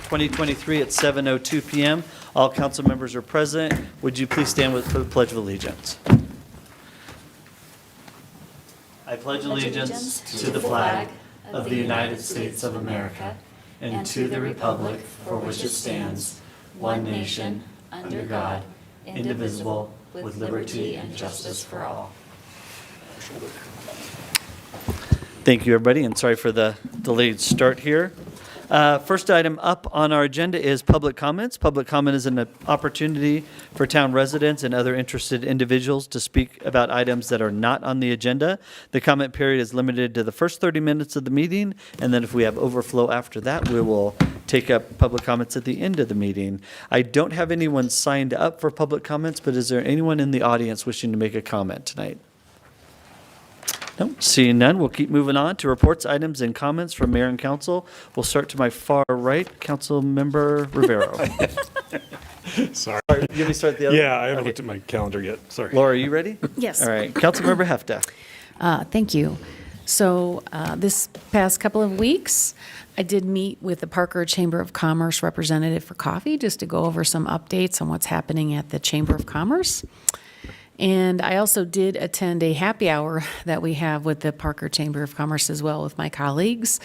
2023 at 7:02 p.m. All council members are present. Would you please stand for the Pledge of Allegiance? I pledge allegiance to the flag of the United States of America and to the republic for which it stands, one nation, under God, indivisible, with liberty and justice for all. Thank you, everybody, and sorry for the delayed start here. First item up on our agenda is public comments. Public comment is an opportunity for town residents and other interested individuals to speak about items that are not on the agenda. The comment period is limited to the first 30 minutes of the meeting, and then if we have overflow after that, we will take up public comments at the end of the meeting. I don't have anyone signed up for public comments, but is there anyone in the audience wishing to make a comment tonight? No, seeing none, we'll keep moving on to reports, items, and comments from mayor and council. We'll start to my far right, Council Member Rivero. Sorry. You want me to start the other? Yeah, I haven't looked at my calendar yet. Sorry. Laura, are you ready? Yes. All right, Council Member Hefta. Thank you. So this past couple of weeks, I did meet with the Parker Chamber of Commerce representative for coffee just to go over some updates on what's happening at the Chamber of Commerce. And I also did attend a happy hour that we have with the Parker Chamber of Commerce as well with my colleagues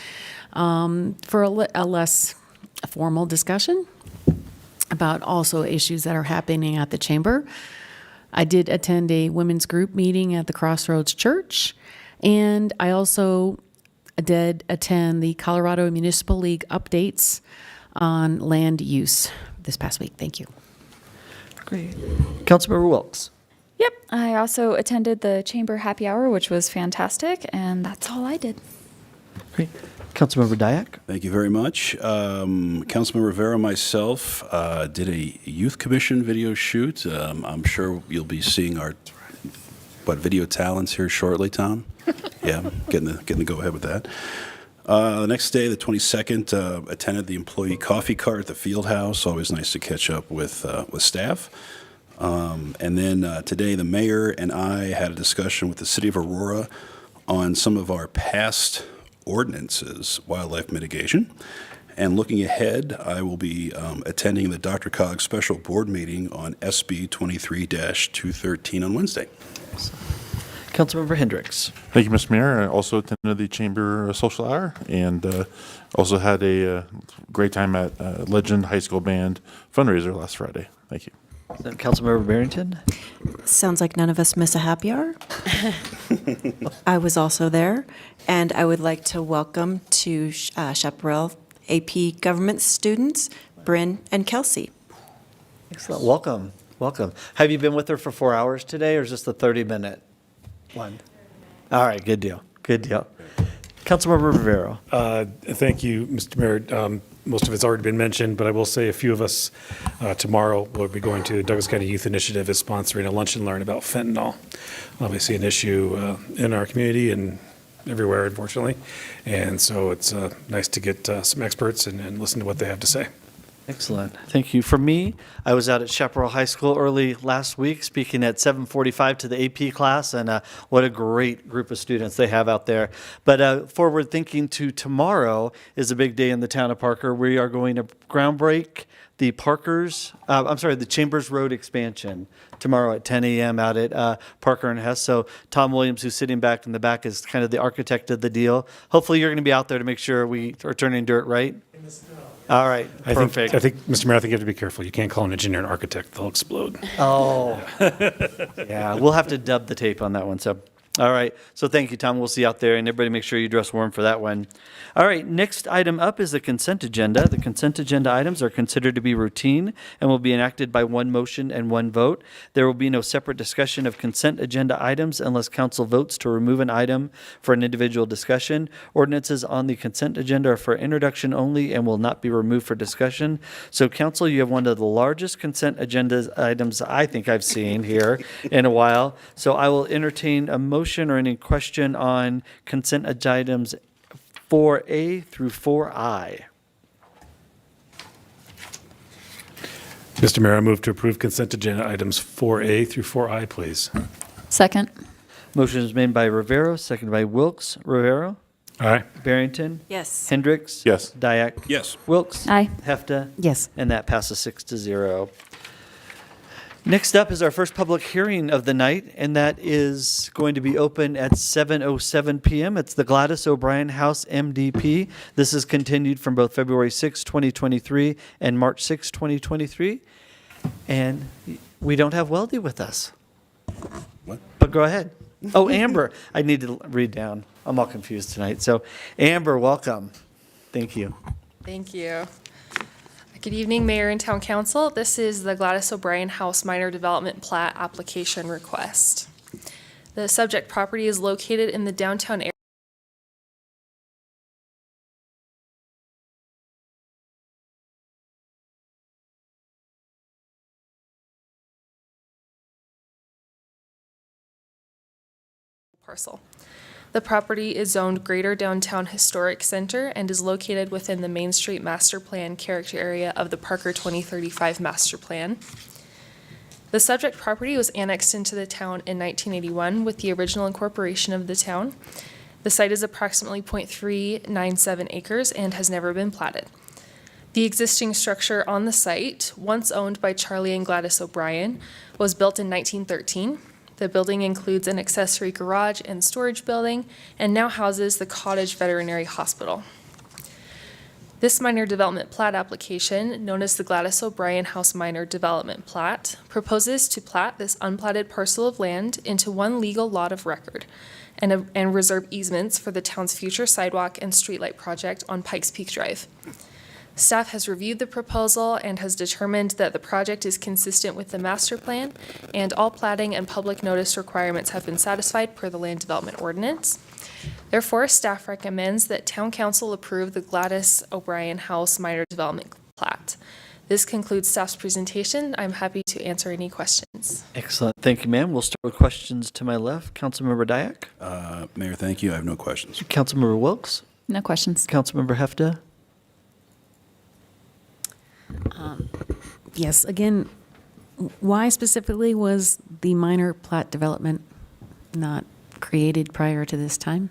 for a less formal discussion about also issues that are happening at the Chamber. I did attend a women's group meeting at the Crossroads Church, and I also did attend the Colorado Municipal League updates on land use this past week. Thank you. Great. Councilmember Wilkes. Yep, I also attended the Chamber Happy Hour, which was fantastic, and that's all I did. Great. Councilmember Dyack. Thank you very much. Councilman Rivera and myself did a youth commission video shoot. I'm sure you'll be seeing our video talents here shortly, Tom. Yeah, getting the go ahead with that. The next day, the 22nd, attended the employee coffee cart at the field house. Always nice to catch up with staff. And then today, the mayor and I had a discussion with the city of Aurora on some of our past ordinances, wildlife mitigation. And looking ahead, I will be attending the Dr. Cog special board meeting on SB 23-213 on Wednesday. Councilmember Hendricks. Thank you, Mr. Mayor. I also attended the Chamber Social Hour and also had a great time at Legend High School Band fundraiser last Friday. Thank you. Councilmember Barrington. Sounds like none of us miss a happy hour. I was also there, and I would like to welcome to Chaparral AP Government students, Bryn and Kelsey. Excellent. Welcome. Welcome. Have you been with her for 4 hours today, or is this the 30-minute one? All right. Good deal. Good deal. Councilmember Rivero. Thank you, Mr. Mayor. Most of it's already been mentioned, but I will say a few of us tomorrow will be going to Douglas County Youth Initiative is sponsoring a lunch and learn about fentanyl. Obviously an issue in our community and everywhere, unfortunately. And so it's nice to get some experts and listen to what they have to say. Excellent. Thank you. For me, I was out at Chaparral High School early last week speaking at 7:45 to the AP class, and what a great group of students they have out there. But forward thinking to tomorrow is a big day in the town of Parker. We are going to groundbreak the the Chambers Road expansion tomorrow at 10 a.m. out at Parker and Hess. So Tom Williams, who's sitting back in the back, is kind of the architect of the deal. Hopefully you're going to be out there to make sure we are turning dirt right. All right, perfect. I think, Mr. Mayor, I think you have to be careful. You can't call an engineer an architect. They'll explode. Oh, yeah. We'll have to dub the tape on that one. So, all right. So thank you, Tom. We'll see you out there, and everybody make sure you dress warm for that one. All right. Next item up is the consent agenda. The consent agenda items are considered to be routine and will be enacted by one motion and one vote. There will be no separate discussion of consent agenda items unless council votes to remove an item for an individual discussion. Ordinances on the consent agenda are for introduction only and will not be removed for discussion. So, council, you have one of the largest consent agenda items I think I've seen here in a while. So I will entertain a motion or any question on consent items 4A through 4I. Mr. Mayor, I move to approve consent agenda items 4A through 4I, please. Second. Motion is made by Rivero, seconded by Wilkes. Rivero? Aye. Barrington? Yes. Hendricks? Yes. Dyak? Yes. Wilkes? Aye. Hefta? Yes. And that passes 6-0. Next up is our first public hearing of the night, and that is going to be open at 7:07 p.m. It's the Gladys O'Brien House MDP. This is continued from both February 6, 2023 and March 6, 2023. And we don't have Weldy with us. What? But go ahead. Oh, Amber. I need to read down. I'm all confused tonight. So, Amber, welcome. Thank you. Thank you. Good evening, Mayor and Town Council. This is the Gladys O'Brien House Minor Development Plat application request. The subject property is located in the downtown area. Parcel. The property is zoned Greater Downtown Historic Center and is located within the Main Street Master Plan character area of the Parker 2035 Master Plan. The subject property was annexed into the town in 1981 with the original incorporation of the town. The site is approximately .397 acres and has never been platted. The existing structure on the site, once owned by Charlie and Gladys O'Brien, was built in 1913. The building includes an accessory garage and storage building and now houses the Cottage Veterinary Hospital. This minor development plat application, known as the Gladys O'Brien House Minor Development Plat, proposes to plat this unplatted parcel of land into one legal lot of record and reserve easements for the town's future sidewalk and streetlight project on Pikes Peak Drive. Staff has reviewed the proposal and has determined that the project is consistent with the master plan and all platting and public notice requirements have been satisfied per the land development ordinance. Therefore, staff recommends that Town Council approve the Gladys O'Brien House Minor Development Plat. This concludes staff's presentation. I'm happy to answer any questions. Excellent. Thank you, ma'am. We'll start with questions to my left. Councilmember Dyak? Mayor, thank you. I have no questions. Councilmember Wilkes? No questions. Councilmember Hefta? Yes, again, why specifically was the minor plat development not created prior to this time?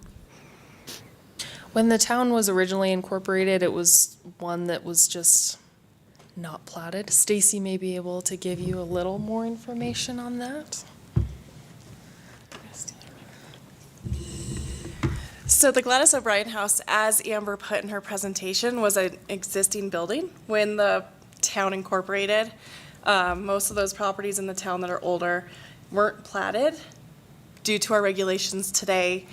When the town was originally incorporated, it was one that was just not platted. Stacy may be able to give you a little more information on that. So the Gladys O'Brien House, as Amber put in her presentation, was an existing building when the town incorporated. Most of those properties in the town that are older weren't platted due to our regulations today.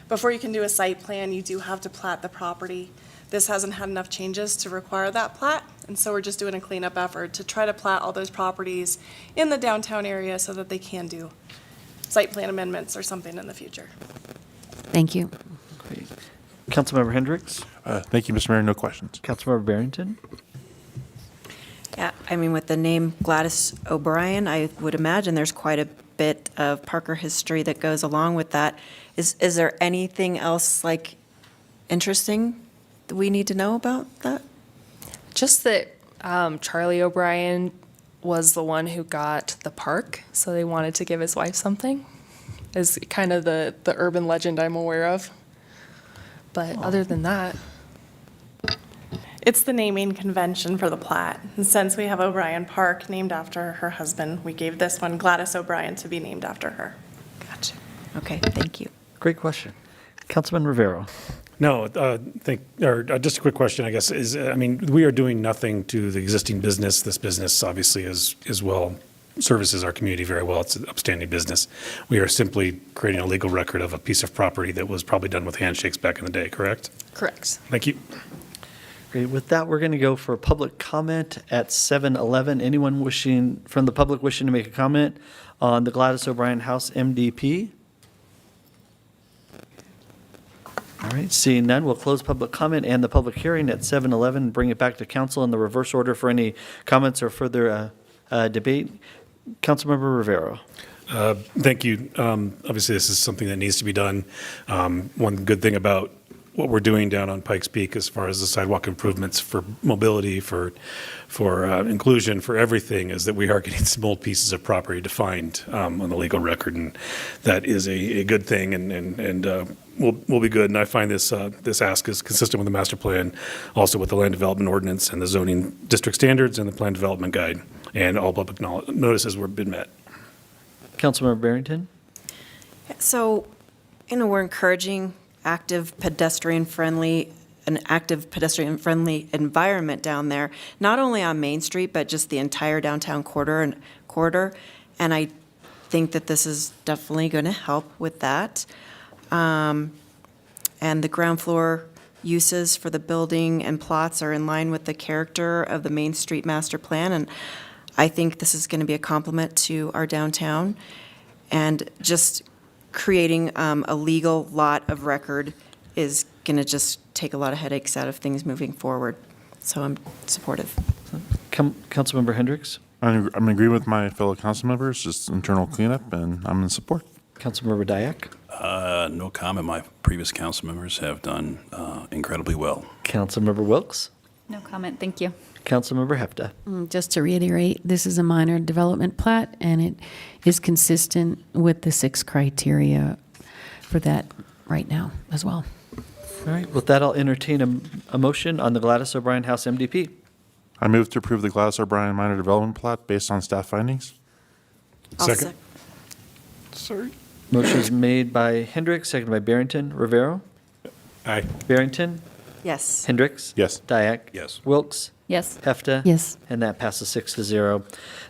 Before you can do a site plan, you do have to plat the property. This hasn't had enough changes to require that plat, and so we're just doing a cleanup effort to try to plat all those properties in the downtown area so that they can do site plan amendments or something in the future. Thank you. Great. Councilmember Hendricks? Thank you, Mr. Mayor. No questions. Councilmember Barrington? Yeah, I mean, with the name Gladys O'Brien, I would imagine there's quite a bit of Parker history that goes along with that. Is there anything else, like, interesting that we need to know about that? Just that Charlie O'Brien was the one who got the park, so they wanted to give his wife something, is kind of the urban legend I'm aware of. But other than that, It's the naming convention for the plat. And since we have O'Brien Park named after her husband, we gave this one Gladys O'Brien to be named after her. Gotcha. Okay, thank you. Great question. Councilman Rivero? No, just a quick question, I guess, is, I mean, we are doing nothing to the existing business. This business obviously is well, services our community very well. It's an upstanding business. We are simply creating a legal record of a piece of property that was probably done with handshakes back in the day, correct? correct. Thank you. Great. With that, we're going to go for public comment at 7:11. Anyone from the public wishing to make a comment on the Gladys O'Brien House MDP? All right, seeing none, we'll close public comment and the public hearing at 7:11 and bring it back to council in the reverse order for any comments or further debate. Councilmember Rivero. Thank you. Obviously, this is something that needs to be done. One good thing about what we're doing down on Pikes Peak as far as the sidewalk improvements for mobility, for inclusion, for everything, is that we are getting some old pieces of property defined on the legal record, and that is a good thing, and will be good. And I find this ask is consistent with the master plan, also with the land development ordinance and the zoning district standards and the plan development guide, and all public notices were been met. Councilmember Barrington? So, we're encouraging an active pedestrian-friendly environment down there, not only on Main Street, but just the entire downtown corridor. And I think that this is definitely going to help with that. And the ground floor uses for the building and plots are in line with the character of the Main Street master plan. And I think this is going to be a complement to our downtown. And just creating a legal lot of record is going to just take a lot of headaches out of things moving forward. So I'm supportive. Councilmember Hendricks? I'm in agreement with my fellow council members, just internal cleanup, and I'm in support. Councilmember Dyak? No comment. My previous council members have done incredibly well. Councilmember Wilkes? No comment, thank you. Councilmember Hefta? Just to reiterate, this is a minor development plat, and it is consistent with the 6 criteria for that right now as well. All right, with that, I'll entertain a motion on the Gladys O'Brien House MDP. I move to approve the Gladys O'Brien minor development plat based on staff findings. Second. Sorry. Motion is made by Hendricks, seconded by Barrington. Rivero? Aye. Barrington? Yes. Hendricks? Yes. Dyak? Yes. Wilkes? Yes. Hefta? Yes. And that passes 6-0.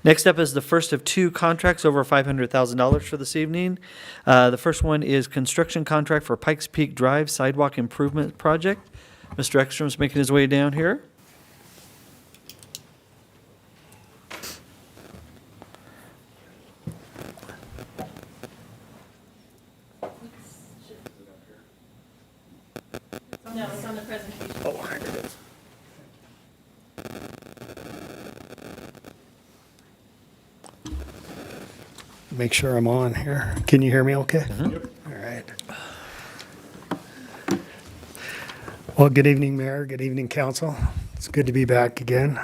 Next up is the first of 2 contracts over $500,000 for this evening. The first one is construction contract for Pikes Peak Drive Sidewalk Improvement Project. Mr. Ekstrom's making his way down here. No, it's on the presentation. Oh, here it is. Make sure I'm on here. Can you hear me okay? All right. Well, good evening, Mayor. Good evening, Council. It's good to be back again.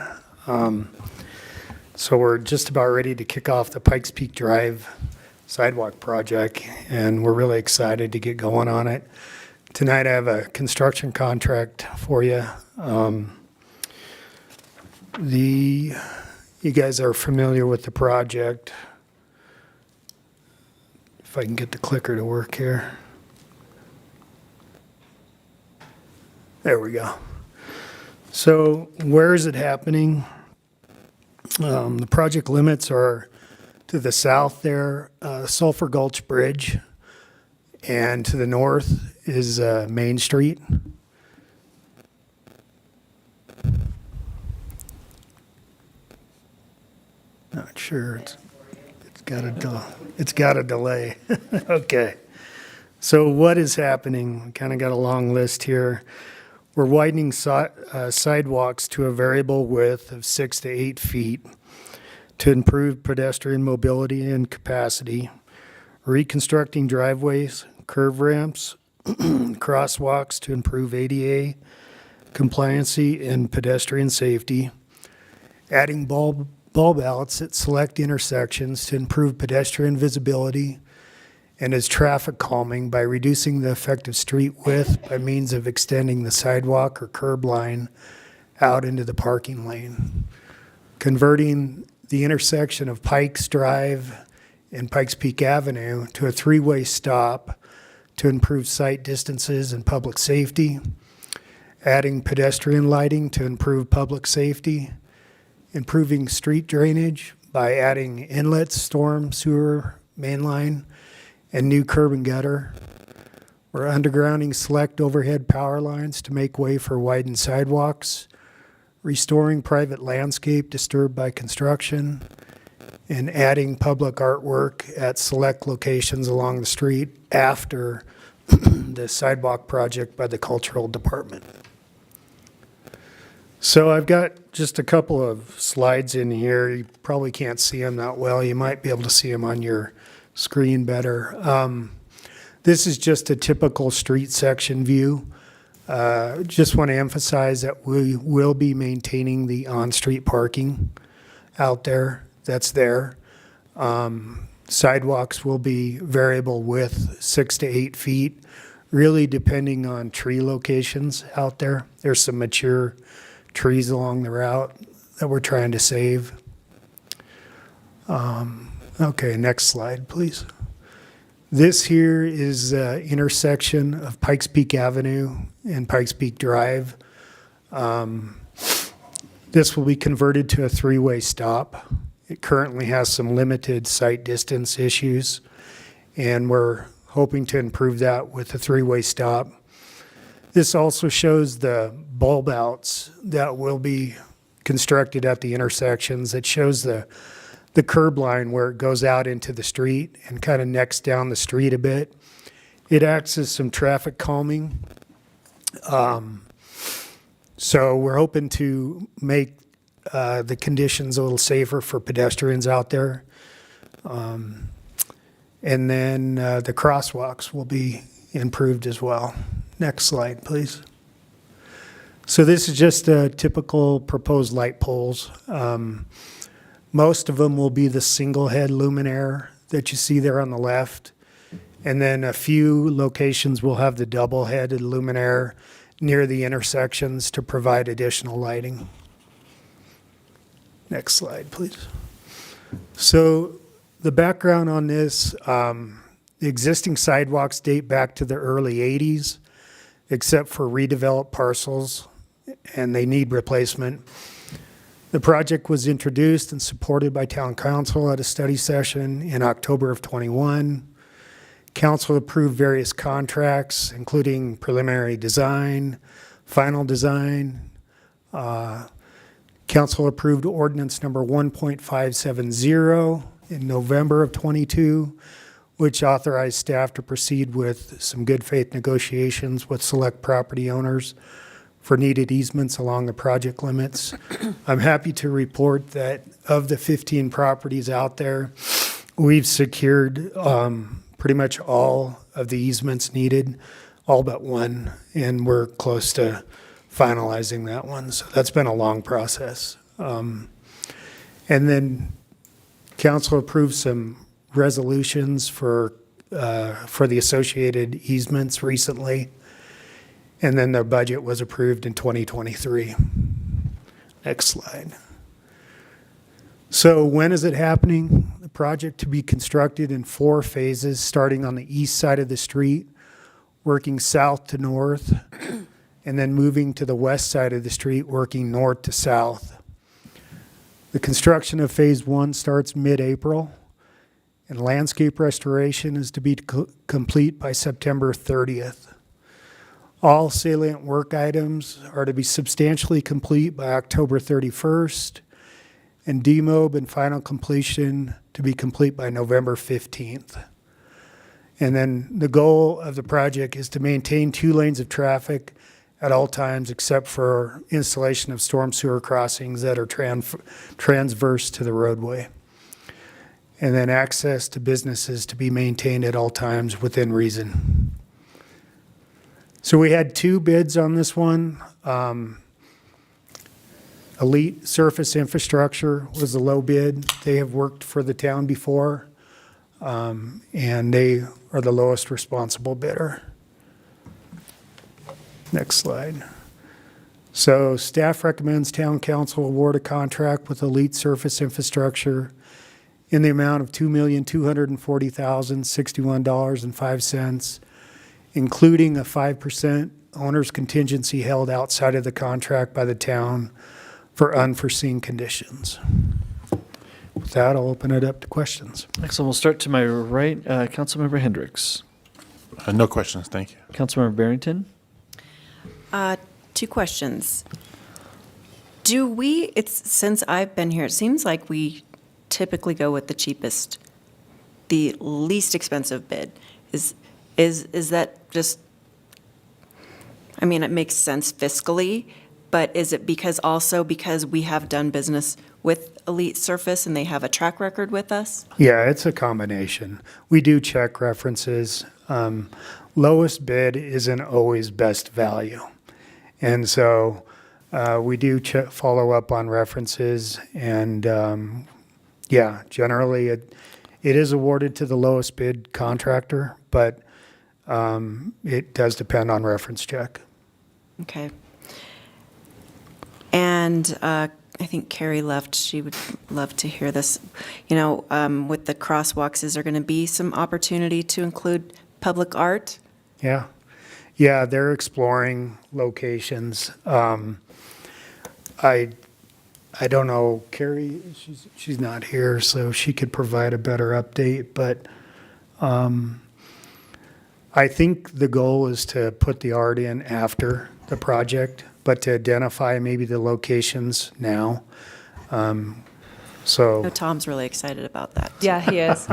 So we're just about ready to kick off the Pikes Peak Drive sidewalk project, and we're really excited to get going on it. Tonight I have a construction contract for you. You guys are familiar with the project. If I can get the clicker to work here. There we go. So where is it happening? The project limits are to the south there, Sulphur Gulch Bridge, and to the north is Main Street. Not sure. It's got a delay. Okay. So what is happening? We kind of got a long list here. We're widening sidewalks to a variable width of 6 to 8 feet to improve pedestrian mobility and capacity, reconstructing driveways, curve ramps, crosswalks to improve ADA compliancy and pedestrian safety, adding bulb outs at select intersections to improve pedestrian visibility, and as traffic calming by reducing the effective street width by means of extending the sidewalk or curb line out into the parking lane, converting the intersection of Pikes Drive and Pikes Peak Avenue to a 3-way stop to improve sight distances and public safety, adding pedestrian lighting to improve public safety, improving street drainage by adding inlets, storm sewer mainline, and new curb and gutter. We're undergrounding select overhead power lines to make way for widened sidewalks, restoring private landscape disturbed by construction, and adding public artwork at select locations along the street after the sidewalk project by the Cultural Department. So I've got just a couple of slides in here. You probably can't see them that well. You might be able to see them on your screen better. This is just a typical street section view. Just want to emphasize that we will be maintaining the on-street parking out there that's there. Sidewalks will be variable width, 6 to 8 feet, really depending on tree locations out there. There's some mature trees along the route that we're trying to save. Okay, next slide, please. This here is the intersection of Pikes Peak Avenue and Pikes Peak Drive. This will be converted to a three-way stop. It currently has some limited sight distance issues, and we're hoping to improve that with a three-way stop. This also shows the bulb outs that will be constructed at the intersections. It shows the curb line where it goes out into the street and kind of necks down the street a bit. It acts as some traffic calming. So we're hoping to make the conditions a little safer for pedestrians out there. And then the crosswalks will be improved as well. Next slide, please. So this is just a typical proposed light poles. Most of them will be the single head luminaire that you see there on the left. And then a few locations will have the double headed luminaire near the intersections to provide additional lighting. Next slide, please. So the background on this, the existing sidewalks date back to the early 80s, except for redeveloped parcels, and they need replacement. The project was introduced and supported by Town Council at a study session in October of 21. Council approved various contracts, including preliminary design, final design. Council approved ordinance number 1.570 in November of 22, which authorized staff to proceed with some good faith negotiations with select property owners for needed easements along the project limits. I'm happy to report that of the 15 properties out there, we've secured pretty much all of the easements needed, all but one, and we're close to finalizing that one. So that's been a long process. And then council approved some resolutions for the associated easements recently. And then their budget was approved in 2023. Next slide. So when is it happening? The project to be constructed in 4 phases, starting on the east side of the street, working south to north, and then moving to the west side of the street, working north to south. The construction of phase 1 starts mid-April, and landscape restoration is to be complete by September 30th. All salient work items are to be substantially complete by October 31st, and demob and final completion to be complete by November 15th. And then the goal of the project is to maintain 2 lanes of traffic at all times except for installation of storm sewer crossings that are transverse to the roadway. And then access to businesses to be maintained at all times within reason. So we had 2 bids on this one. Elite Surface Infrastructure was the low bid. They have worked for the town before, and they are the lowest responsible bidder. Next slide. So staff recommends town council award a contract with Elite Surface Infrastructure in the amount of $2,240,061.05, including a 5% owner's contingency held outside of the contract by the town for unforeseen conditions. With that, I'll open it up to questions. Excellent. We'll start to my right. Councilmember Hendricks. No questions, thank you. Councilmember Barrington. 2 questions. Since I've been here, it seems like we typically go with the cheapest, the least expensive bid. Is that just, I mean, it makes sense fiscally, but is it because we have done business with Elite Surface and they have a track record with us? Yeah, it's a combination. We do check references. Lowest bid isn't always best value. And so we do follow up on references, and yeah, generally it is awarded to the lowest bid contractor, but it does depend on reference check. Okay. And I think Carrie left. She would love to hear this. You know, with the crosswalks, is there going to be some opportunity to include public art? Yeah. Yeah, they're exploring locations. I don't know, Carrie, she's not here, so she could provide a better update, but I think the goal is to put the art in after the project, but to identify maybe the locations now. I know Tom's really excited about that. Yeah, he is.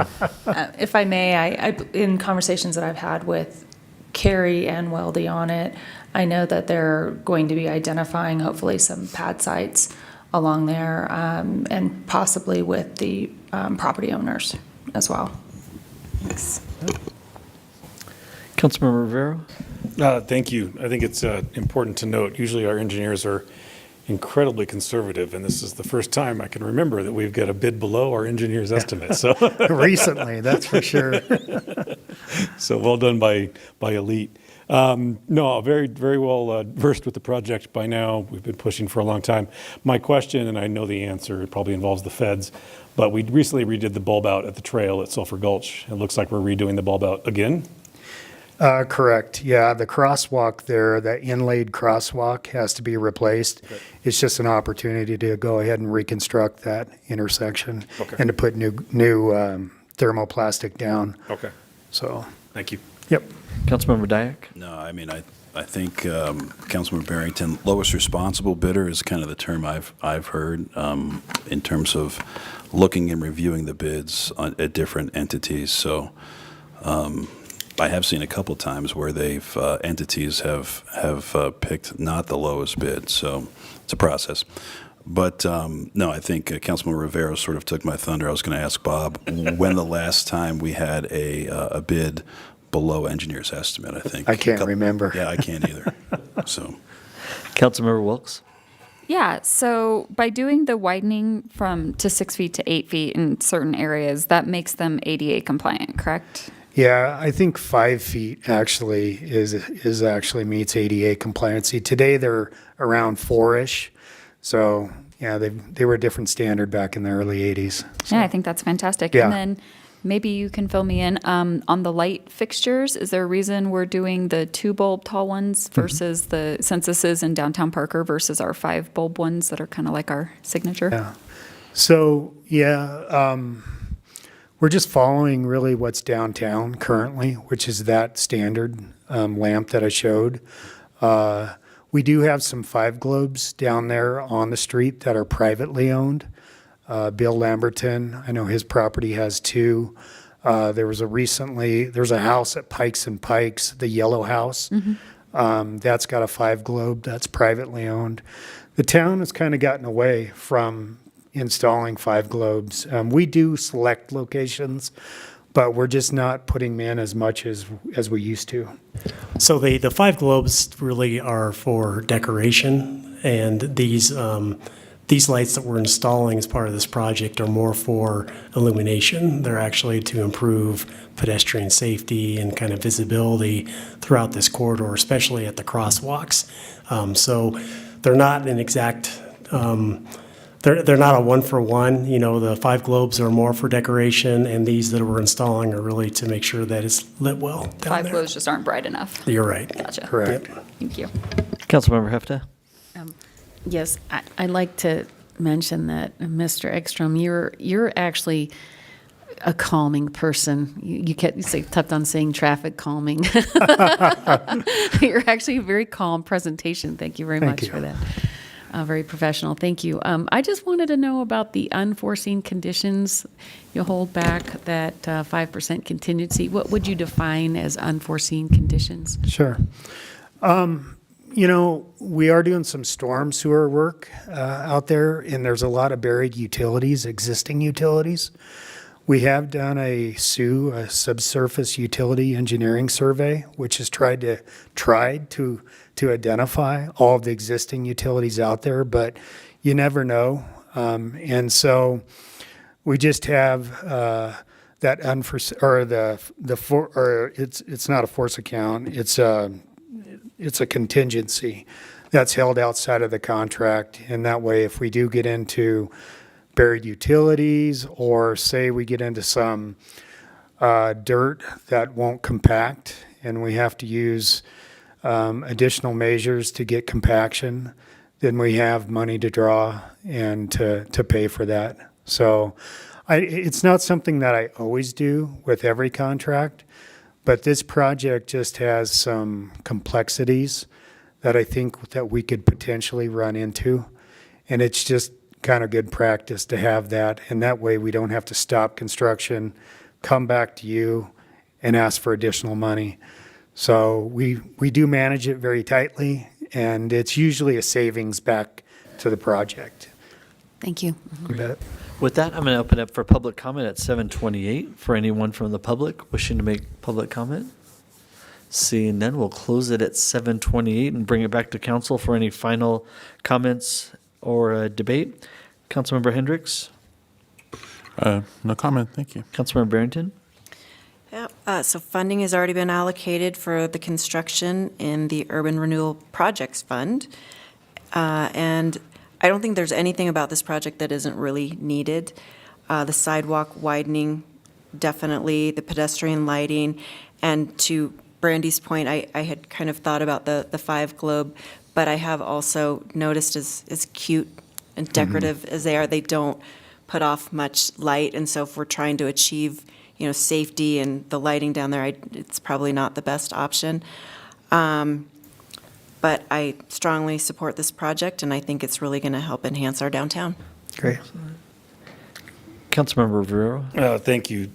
If I may, I in conversations that I've had with Carrie and Weldy on it, I know that they're going to be identifying hopefully some pad sites along there, and possibly with the property owners as well. Thanks. Councilmember Rivera? Thank you. I think it's important to note, usually our engineers are incredibly conservative, and this is the first time I can remember that we've got a bid below our engineer's estimate. So Recently, that's for sure. So well done by Elite. No, very, very well versed with the project by now. We've been pushing for a long time. My question, and I know the answer, it probably involves the feds, but we recently redid the bulb out at the trail at Sulphur Gulch. It looks like we're redoing the bulb out again. Correct. Yeah, the crosswalk there, that inlaid crosswalk has to be replaced. Okay. It's just an opportunity to go ahead and reconstruct that intersection Okay. and to put new thermoplastic down. Okay. So, Thank you. yep. Councilmember Dyak? No, I mean, I think Councilmember Barrington, lowest responsible bidder is kind of the term I've heard in terms of looking and reviewing the bids at different entities. So I have seen a couple times where entities have picked not the lowest bid. So it's a process. But no, I think Councilman Rivera sort of took my thunder. I was going to ask Bob when the last time we had a bid below engineer's estimate. I think I can't remember. Yeah, I can't either. So, Councilmember Wilkes? Yeah, so by doing the widening to 6 feet to 8 feet in certain areas, that makes them ADA compliant, correct? Yeah, I think 5 feet actually is actually meets ADA compliancy. Today they're around 4-ish. So yeah, they were a different standard back in the early 80s. So, Yeah, I think that's fantastic. Yeah. And then maybe you can fill me in on the light fixtures. Is there a reason we're doing the 2 bulb tall ones versus the censuses in downtown Parker versus our 5 bulb ones that are kind of like our signature? Yeah. So yeah, we're just following really what's downtown currently, which is that standard lamp that I showed. We do have some 5 globes down there on the street that are privately owned. Bill Lamberton, I know his property has 2. There's a house at Pikes and Pikes, the yellow house. That's got a 5 globe that's privately owned. The town has kind of gotten away from installing 5 globes. We do select locations, but we're just not putting them in as much as we used to. So the 5 globes really are for decoration, and these lights that we're installing as part of this project are more for illumination. They're actually to improve pedestrian safety and kind of visibility throughout this corridor, especially at the crosswalks. So they're not an exact. They're not a one-for-one. You know, the 5 globes are more for decoration, and these that we're installing are really to make sure that it's lit well down 5 there. globes just aren't bright enough. You're right. Gotcha. Correct. Thank you. Councilmember Hefta? Yes, I'd like to mention that, Mr. Ekstrom, you're actually a calming person. You kept on saying traffic calming. You're actually a very calm presentation. Thank you very Thank much you. for that. Very professional. Thank you. I just wanted to know about the unforeseen conditions. You hold back that 5% contingency. What would you define as unforeseen conditions? Sure. You know, we are doing some storm sewer work out there, and there's a lot of buried utilities, existing utilities. We have done a SUE, a subsurface utility engineering survey, which has tried to identify all of the existing utilities out there, but you never know. And so we just have that unforeseen, or it's not a force account. It's a contingency that's held outside of the contract. And that way, if we do get into buried utilities, or say we get into some dirt that won't compact, and we have to use additional measures to get compaction, then we have money to draw and to pay for that. So it's not something that I always do with every contract, but this project just has some complexities that I think that we could potentially run into. And it's just kind of good practice to have that. And that way we don't have to stop construction, come back to you and ask for additional money. So we do manage it very tightly, and it's usually a savings back to the project. Thank you. You bet. With that, I'm going to open up for public comment at 7:28 for anyone from the public wishing to make public comment. Seeing none, we'll close it at 7:28 and bring it back to council for any final comments or debate. Councilmember Hendricks? No comment, thank you. Councilmember Barrington? Yeah, so funding has already been allocated for the construction in the Urban Renewal Projects Fund. And I don't think there's anything about this project that isn't really needed. The sidewalk widening, definitely, the pedestrian lighting, and to Brandy's point, I had kind of thought about the five globe, but I have also noticed as cute and decorative as they are, they don't put off much light, and so if we're trying to achieve, safety and the lighting down there, it's probably not the best option. But I strongly support this project, and I think it's really going to help enhance our downtown. Great. Councilmember Rivera? Thank you.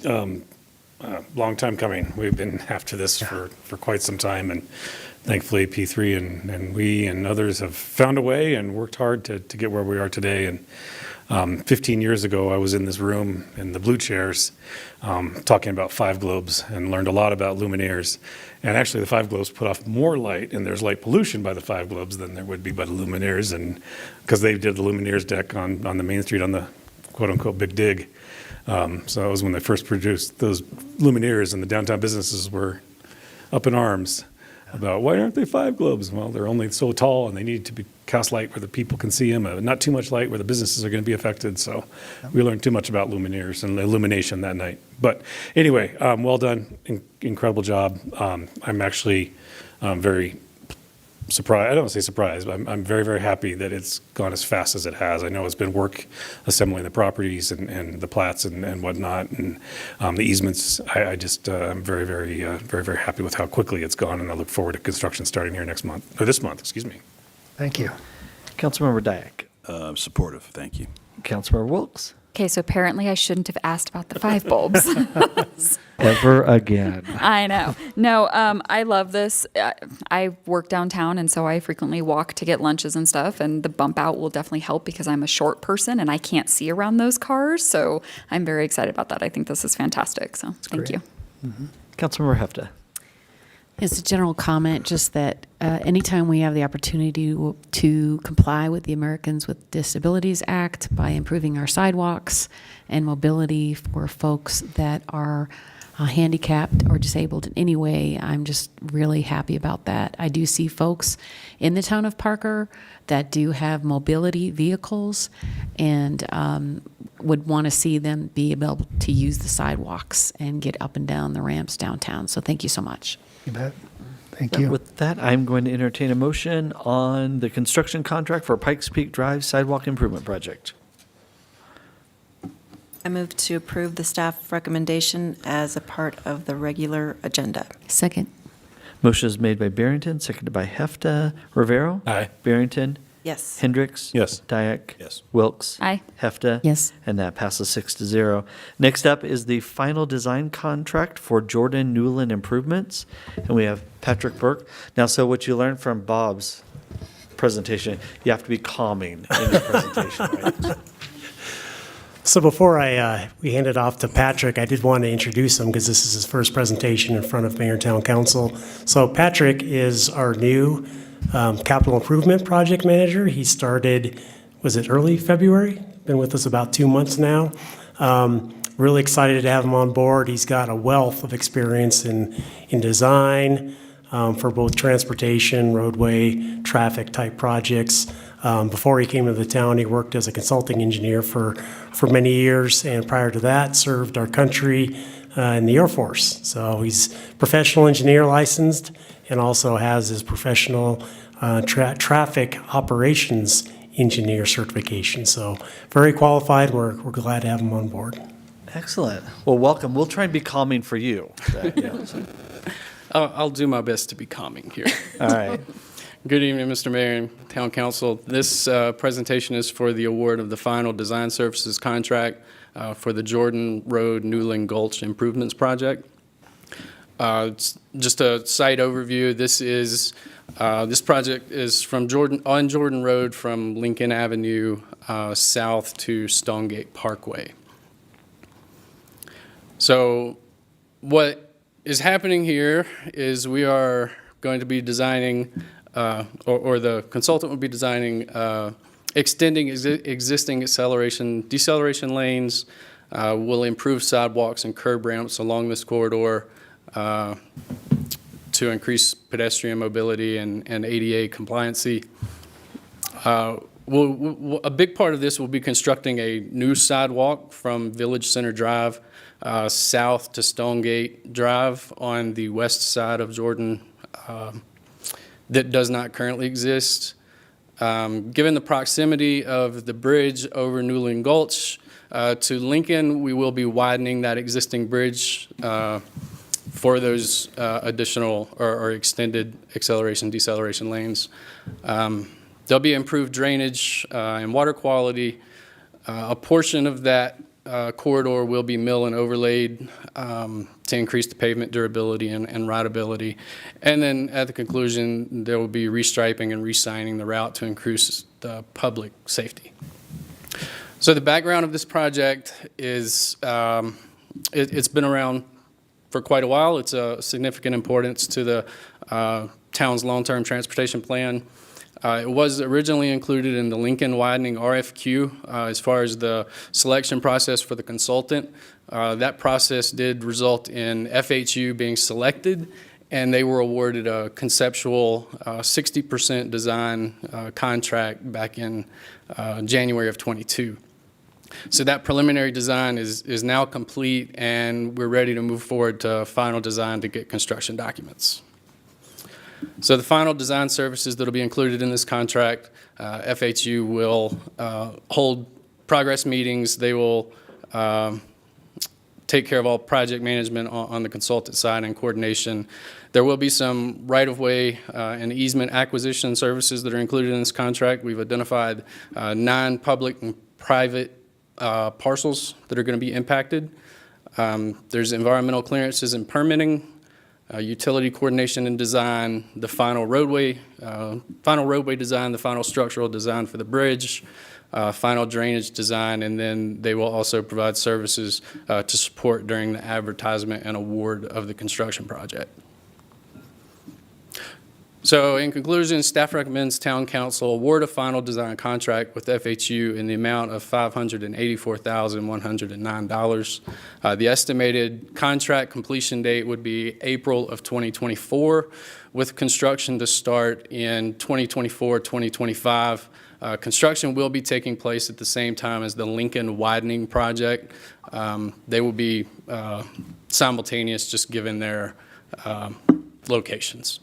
Long time coming. We've been after this for quite some time, and thankfully P3 and we and others have found a way and worked hard to get where we are today. And 15 years ago, I was in this room in the blue chairs talking about five globes and learned a lot about luminaires. And actually, the five globes put off more light, and there's light pollution by the five globes than there would be by the luminaires. And because they did the luminaires deck on the main street on the quote-unquote Big Dig. So that was when they first produced those luminaires, and the downtown businesses were up in arms about why aren't they five globes? Well, they're only so tall, and they need to be cast light where the people can see them, not too much light where the businesses are going to be affected. So we learned too much about luminaires and illumination that night. But anyway, well done, incredible job. I'm actually very surprised. I don't want to say surprised, but I'm very, very happy that it's gone as fast as it has. I know it's been work assembling the properties and the plats and whatnot, and the easements. I'm very, very, very, very happy with how quickly it's gone, and I look forward to construction starting here next month, or this month, excuse me. Thank you. Councilmember Dyack? Supportive, thank you. Councilmember Wilkes? Okay, so apparently I shouldn't have asked about the five bulbs. Ever again. I know. No, I love this. I work downtown, and so I frequently walk to get lunches and stuff, and the bump out will definitely help because I'm a short person and I can't see around those cars. So I'm very excited about that. I think this is fantastic. So thank you. Councilmember Hefta? It's a general comment, just that anytime we have the opportunity to comply with the Americans with Disabilities Act by improving our sidewalks and mobility for folks that are handicapped or disabled in any way, I'm just really happy about that. I do see folks in the town of Parker that do have mobility vehicles and would want to see them be able to use the sidewalks and get up and down the ramps downtown. So thank you so much. You bet. Thank you. With that, I'm going to entertain a motion on the construction contract for Pikes Peak Drive Sidewalk Improvement Project. I move to approve the staff recommendation as a part of the regular agenda. Second. Motion is made by Barrington, seconded by Hefta. Rivero? Aye. Barrington? Yes. Hendricks? Yes. Dyack? Yes. Wilkes? Aye. Hefta? Yes. And that passes 6-0. Next up is the final design contract for Jordan Newland Improvements. And we have Patrick Burke. Now, so what you learned from Bob's presentation, you have to be calming in your presentation, right? So before we hand it off to Patrick, I did want to introduce him because this is his first presentation in front of Mayor and Town Council. So Patrick is our new capital improvement project manager. He started, was it early February? Been with us about 2 months now. Really excited to have him on board. He's got a wealth of experience in design for both transportation, roadway, traffic type projects. Before he came to the town, he worked as a consulting engineer for many years, and prior to that, served our country in the Air Force. So he's professional engineer licensed and also has his professional traffic operations engineer certification. So very qualified. We're glad to have him on board. Excellent. Well, welcome. We'll try and be calming for you. I'll do my best to be calming here. All right. Good evening, Mr. Mayor and Town Council. This presentation is for the award of the final design services contract for the Jordan Road Newland Gulch Improvements Project. It's just a site overview. This project is from on Jordan Road from Lincoln Avenue south to Stonegate Parkway. So what is happening here is we are going to be designing, or the consultant will be designing, extending existing deceleration lanes, will improve sidewalks and curb ramps along this corridor to increase pedestrian mobility and ADA compliancy. A big part of this will be constructing a new sidewalk from Village Center Drive south to Stonegate Drive on the west side of Jordan that does not currently exist. Given the proximity of the bridge over Newland Gulch to Lincoln, we will be widening that existing bridge for those additional or extended acceleration, deceleration lanes. There'll be improved drainage and water quality. A portion of that corridor will be mill and overlaid to increase the pavement durability and rideability. And then at the conclusion, there will be restriping and re-signing the route to increase the public safety. So the background of this project is it's been around for quite a while. It's a significant importance to the town's long-term transportation plan. It was originally included in the Lincoln widening RFQ as far as the selection process for the consultant. That process did result in FHU being selected, and they were awarded a conceptual 60% design contract back in January of '22. So that preliminary design is now complete, and we're ready to move forward to final design to get construction documents. So the final design services that will be included in this contract, FHU will hold progress meetings. They will take care of all project management on the consultant side and coordination. There will be some right-of-way and easement acquisition services that are included in this contract. We've identified 9 public and private parcels that are going to be impacted. There's environmental clearances and permitting, utility coordination and design, the final roadway design, the final structural design for the bridge, final drainage design, and then they will also provide services to support during the advertisement and award of the construction project. So in conclusion, staff recommends Town Council award a final design contract with FHU in the amount of $584,109. The estimated contract completion date would be April of 2024, with construction to start in 2024, 2025. Construction will be taking place at the same time as the Lincoln widening project. They will be simultaneous, just given their locations.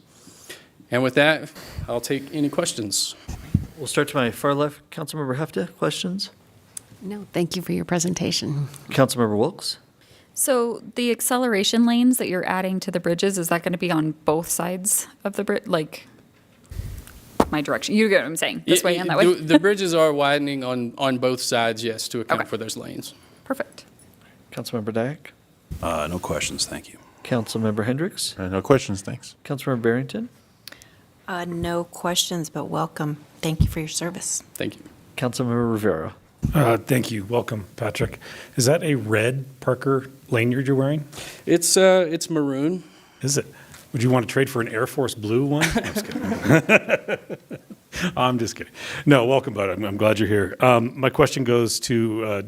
And with that, I'll take any questions. We'll start to my far left. Councilmember Hefta, questions? No, thank you for your presentation. Councilmember Wilkes? So the acceleration lanes that you're adding to the bridges, is that going to be on both sides of the bridge? Like my direction? You get what I'm saying? This way and that way? The bridges are widening on both sides, yes, to account for those lanes. Perfect. Councilmember Dyak? No questions, thank you. Councilmember Hendricks? No questions, thanks. Councilmember Barrington? No questions, but welcome. Thank you for your service. Thank you. Councilmember Rivera? Thank you. Welcome, Patrick. Is that a red Parker lanyard you're wearing? It's maroon. Is it? Would you want to trade for an Air Force Blue one? I'm just kidding. I'm just kidding. No, welcome, bud. I'm glad you're here. My question goes to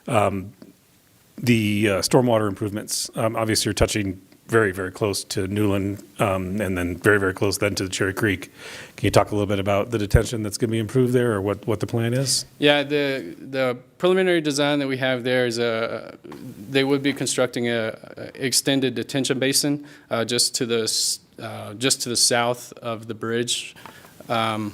the stormwater improvements. Obviously, you're touching very, very close to Newland, and then very, very close then to the Cherry Creek. Can you talk a little bit about the detention that's going to be improved there, or what the plan is? Yeah, the preliminary design that we have there is they would be constructing a extended detention basin just to the south of the bridge. And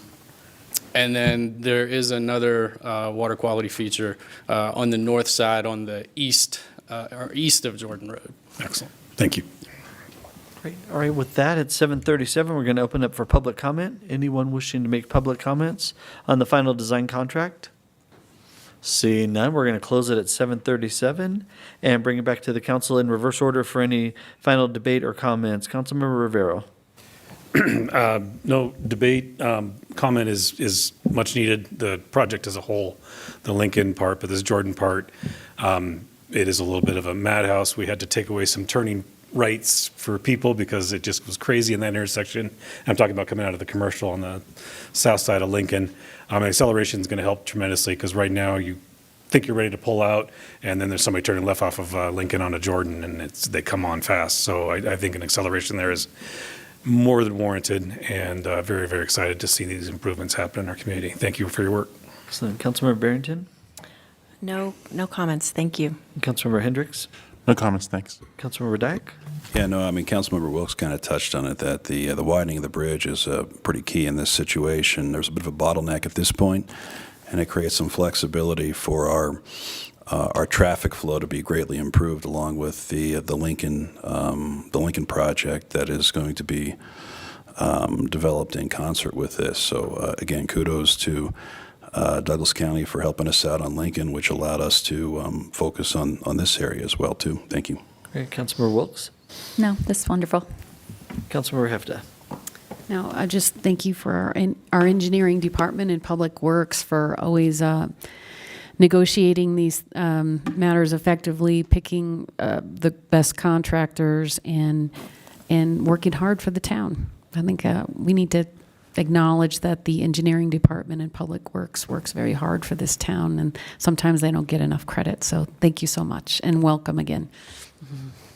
then there is another water quality feature on the north side on the east of Jordan Road. Excellent. Thank you. Great. All right, with that, at 7:37, we're going to open up for public comment. Anyone wishing to make public comments on the final design contract? Seeing none, we're going to close it at 7:37 and bring it back to the council in reverse order for any final debate or comments. Councilmember Rivero. No debate. Comment is much needed. The project as a whole, the Lincoln part, but this Jordan part, it is a little bit of a madhouse. We had to take away some turning rights for people because it just was crazy in that intersection. I'm talking about coming out of the commercial on the south side of Lincoln. Acceleration is going to help tremendously because right now you think you're ready to pull out, and then there's somebody turning left off of Lincoln onto Jordan, and they come on fast. So I think an acceleration there is more than warranted, and very, very excited to see these improvements happen in our community. Thank you for your work. Excellent. Councilmember Barrington? No comments. Thank you. Councilmember Hendricks? No comments, thanks. Councilmember Dyak? Yeah, no, I mean, Councilmember Wilkes kind of touched on it, that the widening of the bridge is pretty key in this situation. There's a bit of a bottleneck at this point, and it creates some flexibility for our traffic flow to be greatly improved, along with the Lincoln project that is going to be developed in concert with this. So again, kudos to Douglas County for helping us out on Lincoln, which allowed us to focus on this area as well too. Thank you. Great. Councilmember Wilkes? No, this is wonderful. Councilmember Hefta? Now, I just thank you for our engineering department and public works for always negotiating these matters effectively, picking the best contractors, and working hard for the town. I think we need to acknowledge that the engineering department and public works works very hard for this town, and sometimes they don't get enough credit. So thank you so much, and welcome again.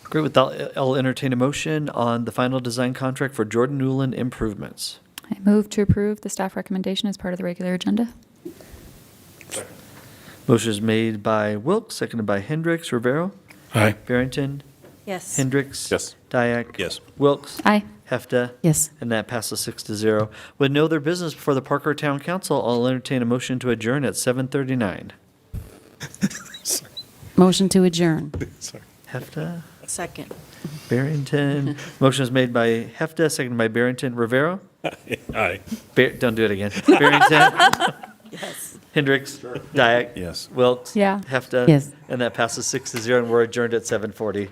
Great. With that, I'll entertain a motion on the final design contract for Jordan Newland improvements. I move to approve the staff recommendation as part of the regular agenda. Motion is made by Wilkes, seconded by Hendricks. Rivero? Aye. Barrington? Yes. Hendricks? Yes. Dyak? Yes. Wilkes? Aye. Hefta? Yes. And that passes 6-0. With no other business before the Parker Town Council, I'll entertain a motion to adjourn at 7:39. Motion to adjourn. Sorry. Hefta? Second. Barrington? Motion is made by Hefta, seconded by Barrington. Rivero? Aye. Don't do it again. Barrington? Yes. Hendricks? Dyak? Yes. Wilkes? Yeah. Hefta? Yes. And that passes 6-0, and we're adjourned at 7:40.